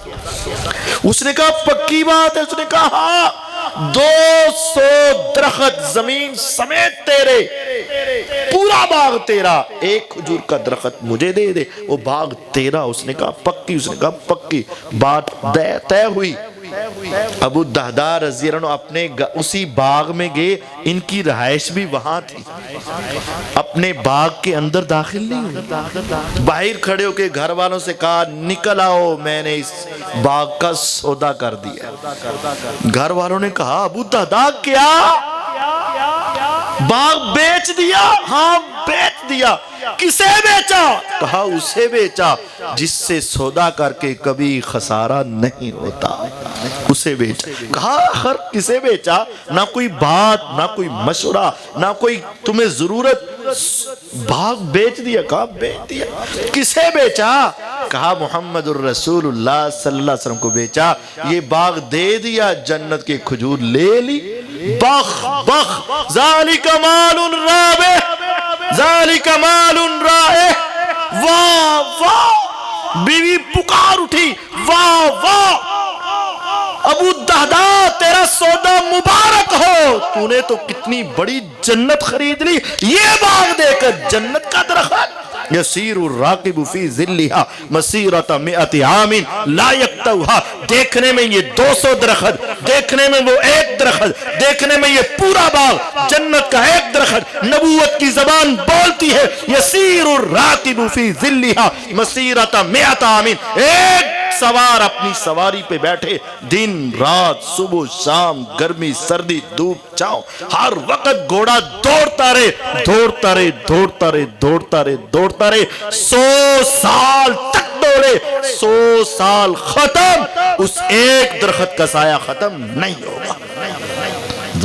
اس نے کہا پکی بات ہے۔ اس نے کہا ہاں 200 درخت زمین سمیت تیرے، پورا باغ تیرا، ایک کھجور کا درخت مجھے دے دے، وہ باغ تیرا۔ اس نے کہا پکی؟ اس نے کہا پکی بات طے ہوئی۔ ابو الدحداح رضی اللہ عنہ اپنے اسی باغ میں گئے، ان کی رہائش بھی وہاں تھی، اپنے باغ کے اندر داخل نہیں ہوئے، باہر کھڑے ہو کے گھر والوں سے کہا نکل آؤ، میں نے اس باغ کا سودا کر دیا۔ گھر والوں نے کہا ابو الدحداح کیا باغ بیچ دیا؟ ہاں بیچ دیا۔ کسے بیچا؟ کہا اسے بیچا جس سے سودا کر کے کبھی خسارہ نہیں ہوتا، اسے بیچا۔ کہا آخر کسے بیچا؟ نہ کوئی بات، نہ کوئی مشورہ، نہ کوئی تمہیں ضرورت، باغ بیچ دیا۔ کہا بیچ دیا۔ کسے بیچا؟ کہا محمد الرسول اللہ صلی اللہ علیہ وسلم کو بیچا، یہ باغ دے دیا، جنت کے کھجور لے لی۔ بخ بخ ذالک مال رابح، ذالک مال رائح۔ واہ واہ، بیوی پکار اٹھی، واہ واہ ابو الدحداح تیرا سودا مبارک ہو، تو نے تو کتنی بڑی جنت خرید لی، یہ باغ دے کر جنت کا درخت۔ یسیر الراقب فی ظلھا مسیرۃ 100 عام لا یقطعها، دیکھنے میں یہ 200 درخت، دیکھنے میں وہ ایک درخت، دیکھنے میں یہ پورا باغ، جنت کا ایک درخت۔ نبوت کی زبان بولتی ہے یسیر الراقب فی ظلھا مسیرۃ 100 عام، ایک سوار اپنی سواری پہ بیٹھے، دن رات، صبح شام، گرمی سردی، دھوپ چھاؤں، ہر وقت گھوڑا دوڑتا رہے، دوڑتا رہے، دوڑتا رہے، دوڑتا رہے، دوڑتا رہے، 100 سال تک دوڑے، 100 سال ختم، اس ایک درخت کا سایہ ختم نہیں ہوگا۔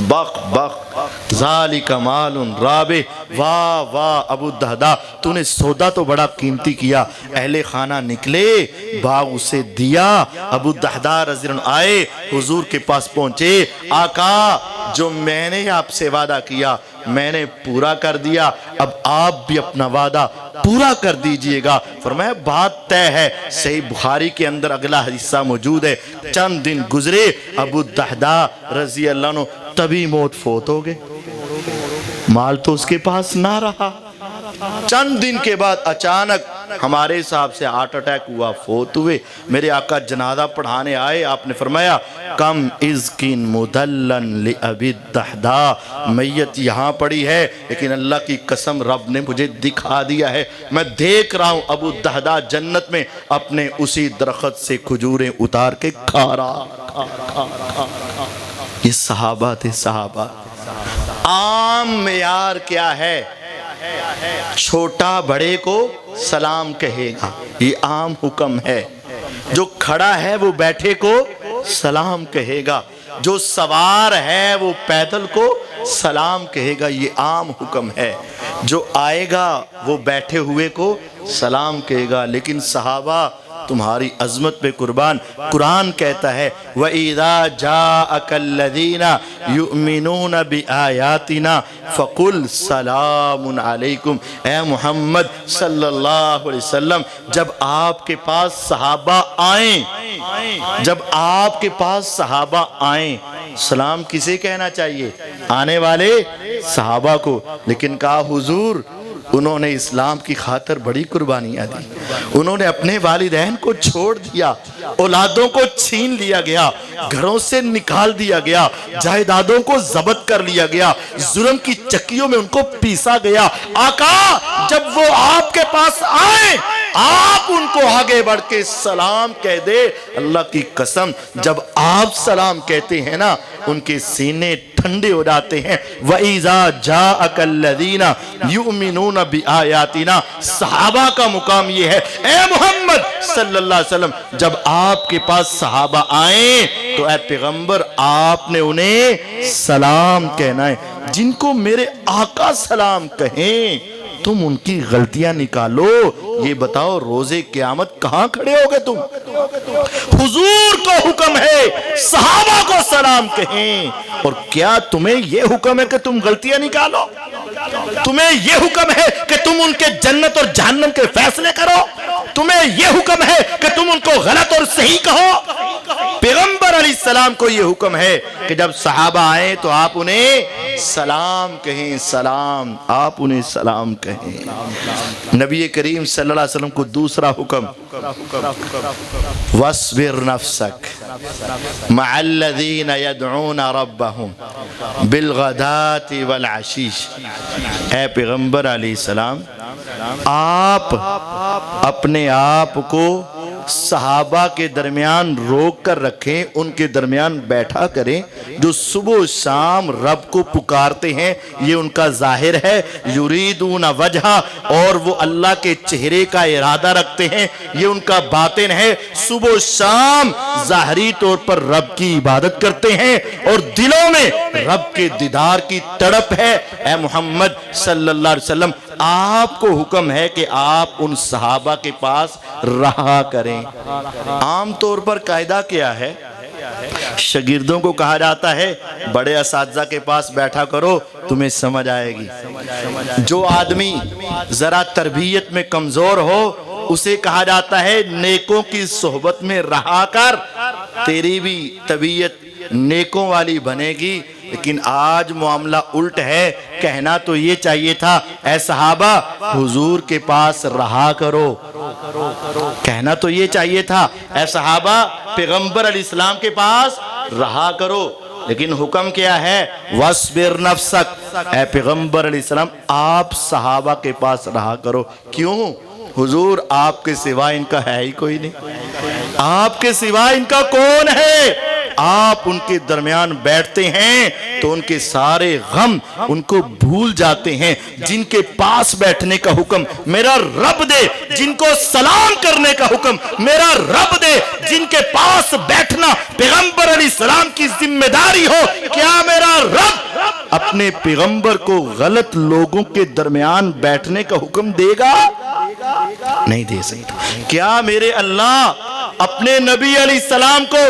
بخ بخ ذالک مال رابح۔ واہ واہ ابو الدحداح تو نے سودا تو بڑا قیمتی کیا۔ اہل خانہ نکلے، باغ اسے دیا۔ ابو الدحداح رضی اللہ عنہ آئے، حضور کے پاس پہنچے، آقا جو میں نے آپ سے وعدہ کیا میں نے پورا کر دیا، اب آپ بھی اپنا وعدہ پورا کر دیجئے گا۔ فرمایا بات طے ہے۔ صحیح بخاری کے اندر اگلا حصہ موجود ہے۔ چند دن گزرے، ابو الدحداح رضی اللہ عنہ تبھی موت فوت ہو گئے، مال تو اس کے پاس نہ رہا۔ چند دن کے بعد اچانک ہمارے صاحب سے ہارٹ اٹیک ہوا، فوت ہوئے، میرے آقا جنازہ پڑھانے آئے، آپ نے فرمایا کم ازکن مدلن لأبی الدحداء، میت یہاں پڑی ہے لیکن اللہ کی قسم رب نے مجھے دکھا دیا ہے، میں دیکھ رہا ہوں ابو الدحداء جنت میں اپنے اسی درخت سے کھجوریں اتار کے کھا رہا۔ یہ صحابہ تھے، صحابہ۔ عام معیار کیا ہے؟ چھوٹا بڑے کو سلام کہے گا، یہ عام حکم ہے۔ جو کھڑا ہے وہ بیٹھے کو سلام کہے گا، جو سوار ہے وہ پیدل کو سلام کہے گا، یہ عام حکم ہے۔ جو آئے گا وہ بیٹھے ہوئے کو سلام کہے گا۔ لیکن صحابہ تمہاری عظمت پہ قربان، قرآن کہتا ہے وَإِذَا جَاءَكَ الَّذِينَ يُؤْمِنُونَ بِآيَاتِنَا فَقُلْ سَلَامٌ عَلَيْكُمْ، اے محمد صلی اللہ علیہ وسلم جب آپ کے پاس صحابہ آئیں، جب آپ کے پاس صحابہ آئیں، سلام کسے کہنا چاہیے؟ آنے والے صحابہ کو۔ لیکن کہا حضور انہوں نے اسلام کی خاطر بڑی قربانیاں دی، انہوں نے اپنے والدین کو چھوڑ دیا، اولادوں کو چھین لیا گیا، گھروں سے نکال دیا گیا، جائیدادوں کو ضبط کر لیا گیا، ظلم کی چکیوں میں ان کو پیسا گیا۔ آقا جب وہ آپ کے پاس آئیں آپ ان کو آگے بڑھ کے سلام کہہ دے، اللہ کی قسم جب آپ سلام کہتے ہیں نا ان کے سینے ٹھنڈے ہو جاتے ہیں۔ وَإِذَا جَاءَكَ الَّذِينَ يُؤْمِنُونَ بِآيَاتِنَا، صحابہ کا مقام یہ ہے، اے محمد صلی اللہ علیہ وسلم جب آپ کے پاس صحابہ آئیں تو اے پیغمبر آپ نے انہیں سلام کہنا ہے۔ جن کو میرے آقا سلام کہیں تم ان کی غلطیاں نکالو، یہ بتاؤ روزے قیامت کہاں کھڑے ہوگے تم؟ حضور کو حکم ہے صحابہ کو سلام کہیں، اور کیا تمہیں یہ حکم ہے کہ تم غلطیاں نکالو؟ تمہیں یہ حکم ہے کہ تم ان کے جنت اور جہنم کے فیصلے کرو؟ تمہیں یہ حکم ہے کہ تم ان کو غلط اور صحیح کہو؟ پیغمبر علیہ السلام کو یہ حکم ہے کہ جب صحابہ آئیں تو آپ انہیں سلام کہیں، سلام، آپ انہیں سلام کہیں۔ نبی کریم صلی اللہ علیہ وسلم کو دوسرا حکم وَاصْبِرْ نَفْسَكَ مَعَ الَّذِينَ يَدْعُونَ رَبَّهُمْ بِالْغَدَاةِ وَالْعَشِيِّ، اے پیغمبر علیہ السلام آپ اپنے آپ کو صحابہ کے درمیان روک کر رکھیں، ان کے درمیان بیٹھا کریں، جو صبح و شام رب کو پکارتے ہیں یہ ان کا ظاہر ہے، یریدون وجہا، اور وہ اللہ کے چہرے کا ارادہ رکھتے ہیں یہ ان کا باطن ہے، صبح و شام ظاہری طور پر رب کی عبادت کرتے ہیں اور دلوں میں رب کے دیدار کی تڑپ ہے۔ اے محمد صلی اللہ علیہ وسلم آپ کو حکم ہے کہ آپ ان صحابہ کے پاس رہا کریں۔ عام طور پر قاعدہ کیا ہے؟ شاگردوں کو کہا جاتا ہے بڑے اساتذہ کے پاس بیٹھا کرو تمہیں سمجھ آئے گی۔ جو آدمی ذرا تربیت میں کمزور ہو اسے کہا جاتا ہے نیکوں کی صحبت میں رہا کر، تیری بھی طبیعت نیکوں والی بنے گی۔ لیکن آج معاملہ الٹ ہے، کہنا تو یہ چاہیے تھا اے صحابہ حضور کے پاس رہا کرو، کہنا تو یہ چاہیے تھا اے صحابہ پیغمبر علیہ السلام کے پاس رہا کرو، لیکن حکم کیا ہے وَاصْبِرْ نَفْسَكَ، اے پیغمبر علیہ السلام آپ صحابہ کے پاس رہا کرو۔ کیوں؟ حضور آپ کے سوا ان کا ہے ہی کوئی نہیں، آپ کے سوا ان کا کون ہے؟ آپ ان کے درمیان بیٹھتے ہیں تو ان کے سارے غم ان کو بھول جاتے ہیں۔ جن کے پاس بیٹھنے کا حکم میرا رب دے، جن کو سلام کرنے کا حکم میرا رب دے، جن کے پاس بیٹھنا پیغمبر علیہ السلام کی ذمہ داری ہو، کیا میرا رب اپنے پیغمبر کو غلط لوگوں کے درمیان بیٹھنے کا حکم دے گا؟ نہیں دے سکتا۔ کیا میرے اللہ اپنے نبی علیہ السلام کو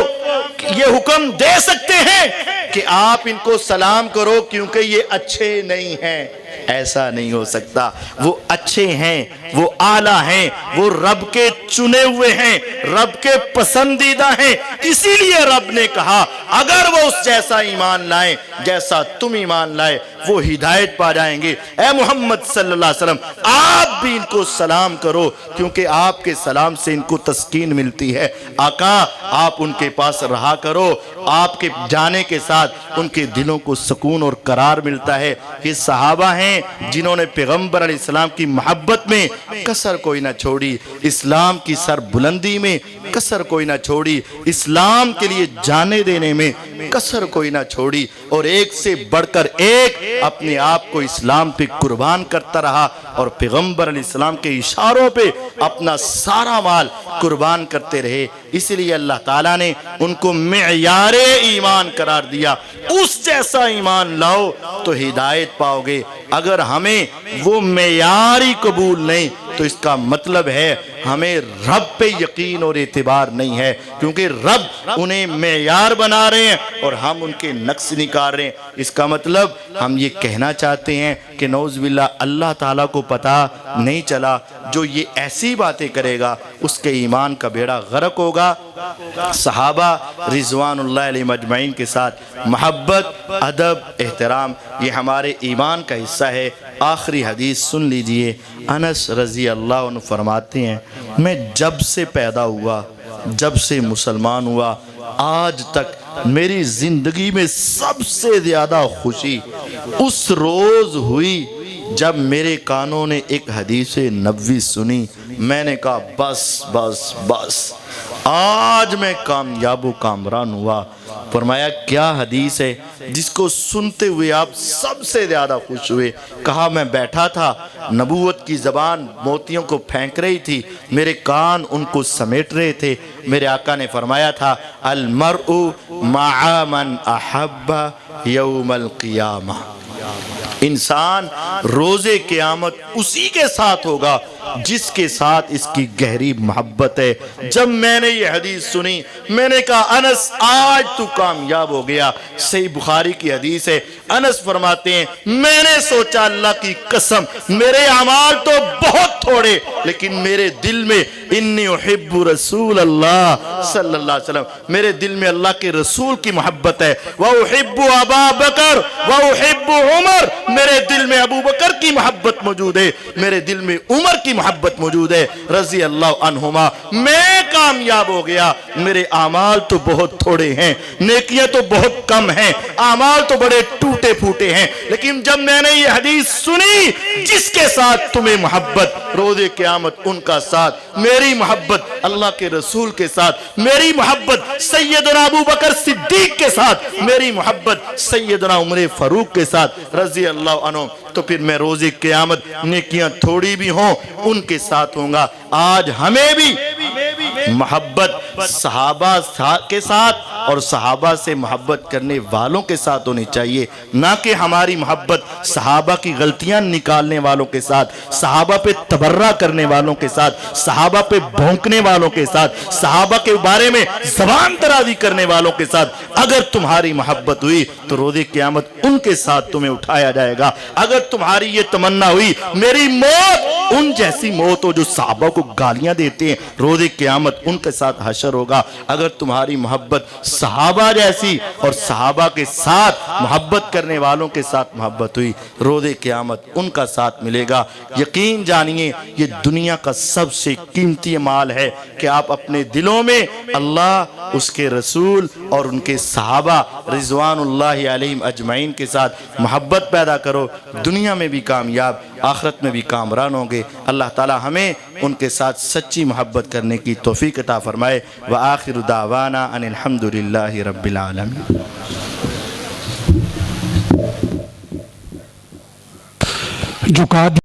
یہ حکم دے سکتے ہیں کہ آپ ان کو سلام کرو کیونکہ یہ اچھے نہیں ہیں؟ ایسا نہیں ہو سکتا. وہ اچھے ہیں, وہ اعلیٰ ہیں, وہ رب کے چنے ہوئے ہیں, رب کے پسندیدہ ہیں. اسی لیے رب نے کہا اگر وہ اس جیسا ایمان لائیں جیسا تم ایمان لائے وہ ہدایت پا جائیں گے. اے محمد صلی اللہ علیہ وسلم آپ بھی ان کو سلام کرو کیونکہ آپ کے سلام سے ان کو تسکین ملتی ہے. آقا آپ ان کے پاس رہا کرو, آپ کے جانے کے ساتھ ان کے دلوں کو سکون اور قرار ملتا ہے. یہ صحابہ ہیں جنہوں نے پیغمبر علیہ السلام کی محبت میں کسر کوئی نہ چھوڑی, اسلام کی سر بلندی میں کسر کوئی نہ چھوڑی, اسلام کے لیے جانے دینے میں کسر کوئی نہ چھوڑی, اور ایک سے بڑھ کر ایک اپنے آپ کو اسلام پہ قربان کرتا رہا اور پیغمبر علیہ السلام کے اشاروں پہ اپنا سارا مال قربان کرتے رہے. اس لیے اللہ تعالیٰ نے ان کو معیار ایمان قرار دیا. اس جیسا ایمان لاؤ تو ہدایت پاؤ گے. اگر ہمیں وہ معیاری قبول نہیں تو اس کا مطلب ہے ہمیں رب پہ یقین اور اعتبار نہیں ہے, کیونکہ رب انہیں معیار بنا رہے ہیں اور ہم ان کے نقص نکال رہے ہیں. اس کا مطلب ہم یہ کہنا چاہتے ہیں کہ نعوذ باللہ اللہ تعالیٰ کو پتہ نہیں چلا جو یہ ایسی باتیں کرے گا اس کے ایمان کا بیڑا غرق ہوگا. صحابہ رضوان اللہ علیہ مجمعین کے ساتھ محبت, ادب, احترام یہ ہمارے ایمان کا حصہ ہے. آخری حدیث سن لیجئے. انس رضی اللہ عنہ فرماتے ہیں میں جب سے پیدا ہوا, جب سے مسلمان ہوا, آج تک میری زندگی میں سب سے زیادہ خوشی اس روز ہوئی جب میرے کانوں نے ایک حدیث نبوی سنی. میں نے کہا بس بس بس آج میں کامیاب و کامران ہوا. فرمایا کیا حدیث ہے جس کو سنتے ہوئے آپ سب سے زیادہ خوش ہوئے؟ کہا میں بیٹھا تھا, نبوت کی زبان موتیوں کو پھینک رہی تھی, میرے کان ان کو سمیٹ رہے تھے. میرے آقا نے فرمایا تھا المرء مع من احب یوم القیامہ, انسان روز قیامت اسی کے ساتھ ہوگا جس کے ساتھ اس کی گہری محبت ہے. جب میں نے یہ حدیث سنی میں نے کہا انس آج تو کامیاب ہو گیا. صحیح بخاری کی حدیث ہے, انس فرماتے ہیں میں نے سوچا اللہ کی قسم میرے اعمال تو بہت تھوڑے لیکن میرے دل میں انی احب رسول اللہ صلی اللہ علیہ وسلم, میرے دل میں اللہ کے رسول کی محبت ہے. وَأُحِبُّ أَبَا بَكَرْ وَأُحِبُّ عُمَرْ, میرے دل میں ابو بکر کی محبت موجود ہے, میرے دل میں عمر کی محبت موجود ہے رضی اللہ عنہما. میں کامیاب ہو گیا. میرے اعمال تو بہت تھوڑے ہیں, نیکیاں تو بہت کم ہیں, اعمال تو بڑے ٹوٹے پھوٹے ہیں, لیکن جب میں نے یہ حدیث سنی جس کے ساتھ تمہیں محبت روز قیامت ان کا ساتھ, میری محبت اللہ کے رسول کے ساتھ, میری محبت سیدنا ابو بکر صدیق کے ساتھ, میری محبت سیدنا عمر فاروق کے ساتھ رضی اللہ عنہ, تو پھر میں روز قیامت نیکیاں تھوڑی بھی ہوں ان کے ساتھ ہوں گا. آج ہمیں بھی محبت صحابہ کے ساتھ اور صحابہ سے محبت کرنے والوں کے ساتھ ہونی چاہیے, نہ کہ ہماری محبت صحابہ کی غلطیاں نکالنے والوں کے ساتھ, صحابہ پہ تبرہ کرنے والوں کے ساتھ, صحابہ پہ بھونکنے والوں کے ساتھ, صحابہ کے بارے میں زبان درازی کرنے والوں کے ساتھ. اگر تمہاری محبت ہوئی تو روز قیامت ان کے ساتھ تمہیں اٹھایا جائے گا. اگر تمہاری یہ تمنا ہوئی میری موت ان جیسی موت ہو جو صحابہ کو گالیاں دیتے ہیں, روز قیامت ان کے ساتھ حشر ہوگا. اگر تمہاری محبت صحابہ جیسی اور صحابہ کے ساتھ محبت کرنے والوں کے ساتھ محبت ہوئی, روز قیامت ان کا ساتھ ملے گا. یقین جانیے یہ دنیا کا سب سے قیمتی مال ہے کہ آپ اپنے دلوں میں اللہ, اس کے رسول اور ان کے صحابہ رضوان اللہ علیہم اجمعین کے ساتھ محبت پیدا کرو. دنیا میں بھی کامیاب, آخرت میں بھی کامران ہوں گے. اللہ تعالی ہمیں ان کے ساتھ سچی محبت کرنے کی توفیق عطا فرمائے. وآخر دعوانا ان الحمدللہ رب العالمین. جھکا